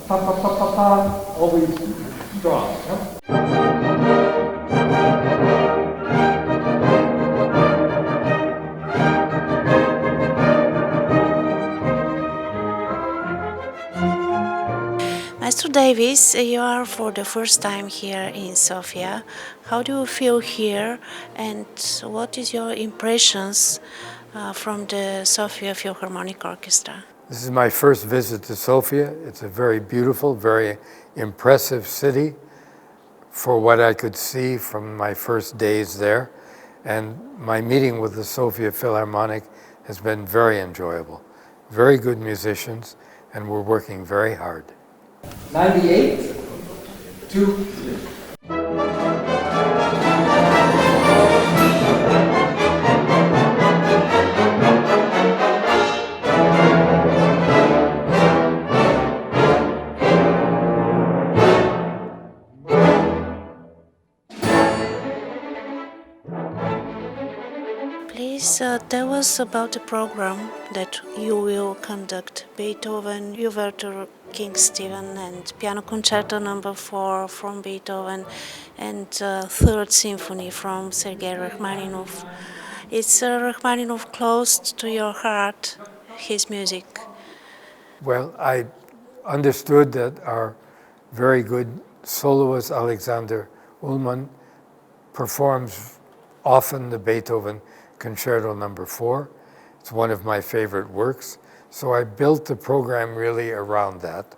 pa pa pa pa pa, always draw. Maestro Davis, you are for the first time here in Sofia. How do you feel here, and what is your impressions from the Sofia Philharmonic Orchestra? This is my first visit to Sofia. It's a very beautiful, very impressive city for what I could see from my first days there. And my meeting with the Sofia Philharmonic has been very enjoyable. Very good musicians, and we're working very hard. 98, 2, 3. Please tell us about the program that you will conduct. Beethoven, Overture, King Stephen, and Piano Concerto No. 4 from Beethoven, and Third Symphony from Sergei Rachmaninoff. Is Rachmaninoff close to your heart, his music? Well, I understood that our very good soloist Alexander Ullmann performs often the Beethoven Concerto No. 4. It's one of my favorite works. So I built the program really around that.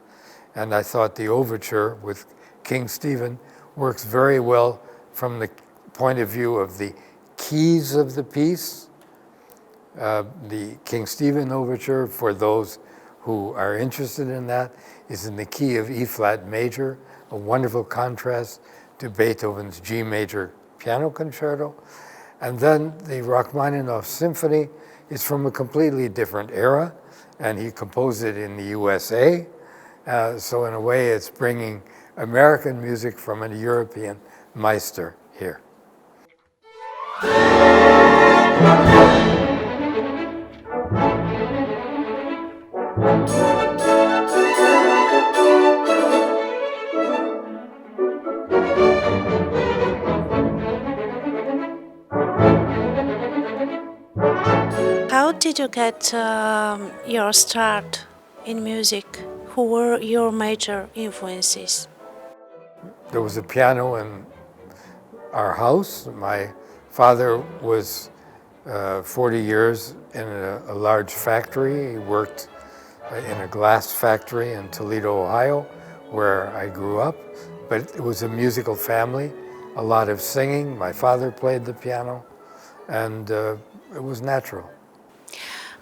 And I thought the overture with King Stephen works very well from the point of view of the keys of the piece. The King Stephen overture, for those who are interested in that, is in the key of E-flat major, a wonderful contrast to Beethoven's G major piano concerto. And then the Rachmaninoff Symphony is from a completely different era, and he composed it in the USA. So in a way, it's bringing American music from a European Meister here. How did you get your start in music? Who were your major influences? There was a piano in our house. My father was 40 years in a large factory. He worked in a glass factory in Toledo, Ohio, where I grew up. But it was a musical family, a lot of singing. My father played the piano, and it was natural.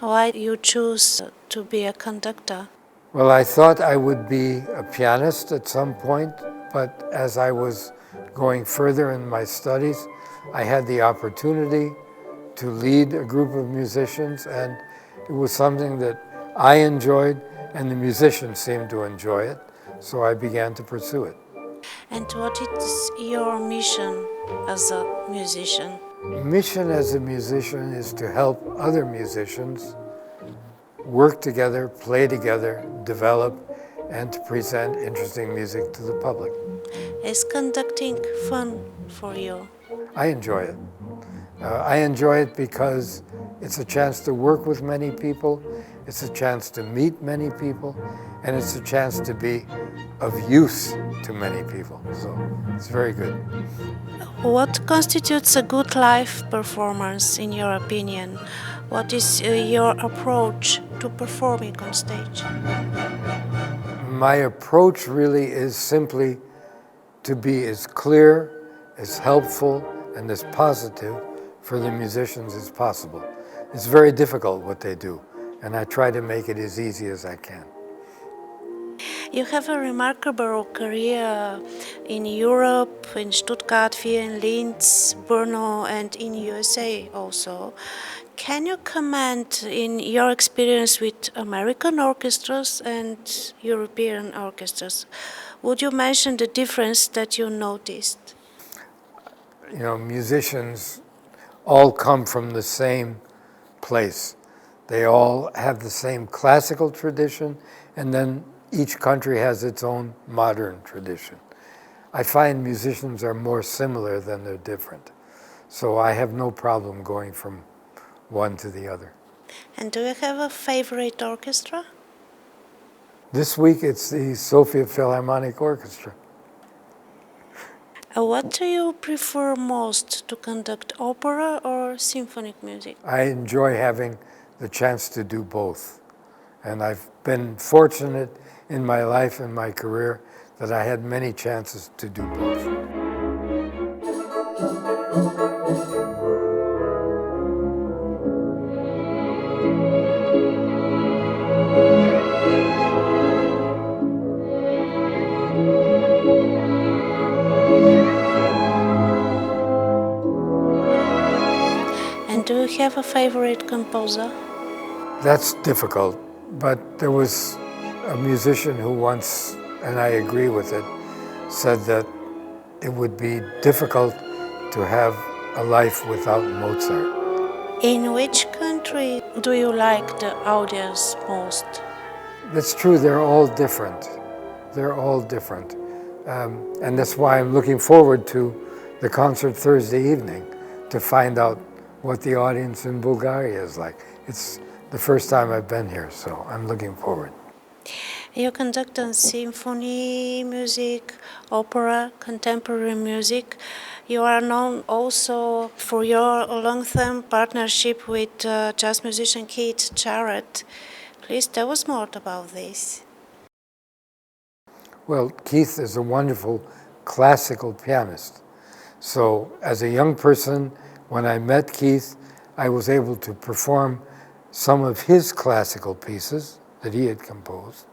Why did you choose to be a conductor? Well, I thought I would be a pianist at some point, but as I was going further in my studies, I had the opportunity to lead a group of musicians, and it was something that I enjoyed, and the musicians seemed to enjoy it, so I began to pursue it. And what is your mission as a musician? Mission as a musician is to help other musicians work together, play together, develop, and to present interesting music to the public. Is conducting fun for you? I enjoy it. I enjoy it because it's a chance to work with many people, it's a chance to meet many people, and it's a chance to be of use to many people. So it's very good. What constitutes a good live performance, in your opinion? What is your approach to performing on stage? My approach really is simply to be as clear, as helpful, and as positive for the musicians as possible. It's very difficult what they do, and I try to make it as easy as I can. You have a remarkable career in Europe, in Stuttgart, Wien, Linz, Brno, and in USA also. Can you comment in your experience with American orchestras and European orchestras? Would you mention the difference that you noticed? You know, musicians all come from the same place. They all have the same classical tradition, and then each country has its own modern tradition. I find musicians are more similar than they're different. So I have no problem going from one to the other. And do you have a favorite orchestra? This week it's the Sofia Philharmonic Orchestra. What do you prefer most, to conduct opera or symphonic music? I enjoy having the chance to do both. And I've been fortunate in my life and my career that I had many chances to do both. And do you have a favorite composer? That's difficult, but there was a musician who once, and I agree with it, said that it would be difficult to have a life without Mozart. In which country do you like the audience most? It's true, they're all different. They're all different. And that's why I'm looking forward to the concert Thursday evening to find out what the audience in Bulgaria is like. It's the first time I've been here, so I'm looking forward. You conduct symphony music, opera, contemporary music. You are known also for your long-term partnership with jazz musician Keith Jarrett. Please tell us more about this. Well, Keith is a wonderful classical pianist. So as a young person, when I met Keith, I was able to perform some of his classical pieces that he had composed.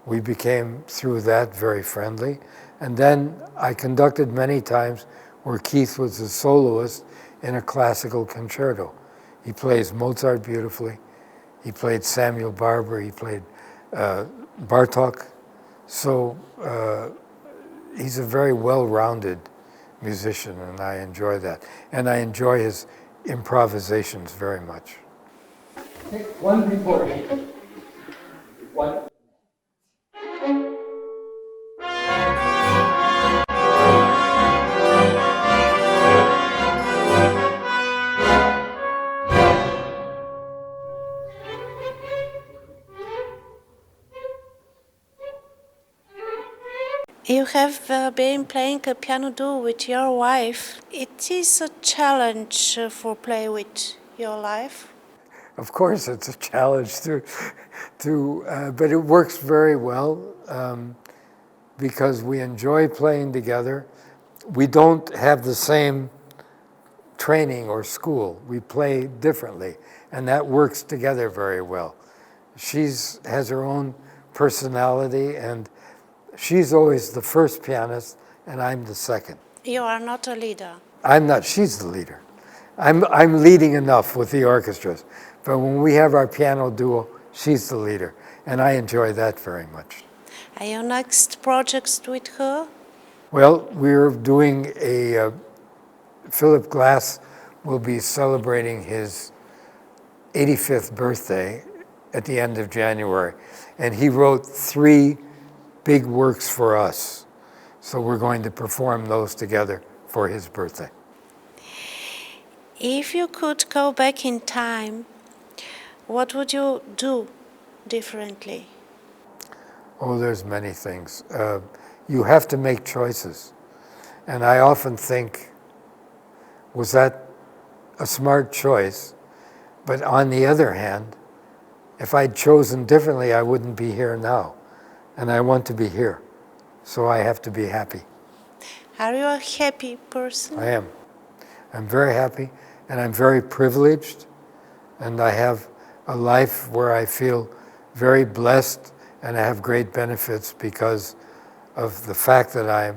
We became, through that, very friendly. And then I conducted many times where Keith was a soloist in a classical concerto. He plays Mozart beautifully. He played Samuel Barber. He played Bartók. So he's a very well-rounded musician, and I enjoy that. And I enjoy his improvisations very much. Take one report. One. You have been playing a piano duo with your wife. It is a challenge for play with your wife. Of course, it's a challenge but it works very well because we enjoy playing together. We don't have the same training or school. We play differently, and that works together very well. She has her own personality, and she's always the first pianist, and I'm the second. You are not a leader. I'm not. She's the leader. I'm leading enough with the orchestras, but when we have our piano duo, she's the leader, and I enjoy that very much. Are your next projects with her? Well, we're doing Philip Glass will be celebrating his 85th birthday at the end of January, and he wrote 3 big works for us. So we're going to perform those together for his birthday. If you could go back in time, what would you do differently? Oh, there's many things. You have to make choices. And I often think, was that a smart choice? But on the other hand, if I'd chosen differently, I wouldn't be here now. And I want to be here. So I have to be happy. Are you a happy person? I am. I'm very happy, and I'm very privileged, and I have a life where I feel very blessed, and I have great benefits because of the fact that I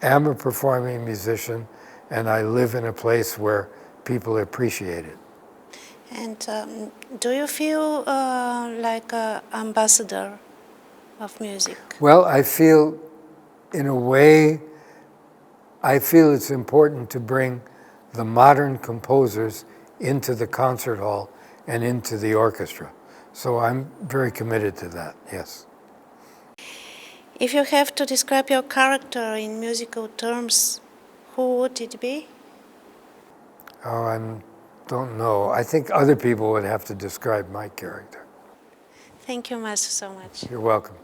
am a performing musician, and I live in a place where people appreciate it. And do you feel like an ambassador of music? Well, I feel, in a way, I feel it's important to bring the modern composers into the concert hall and into the orchestra. So I'm very committed to that, yes. If you have to describe your character in musical terms, who would it be? Oh, I don't know. I think other people would have to describe my character. Thank you, Master, so much. You're welcome.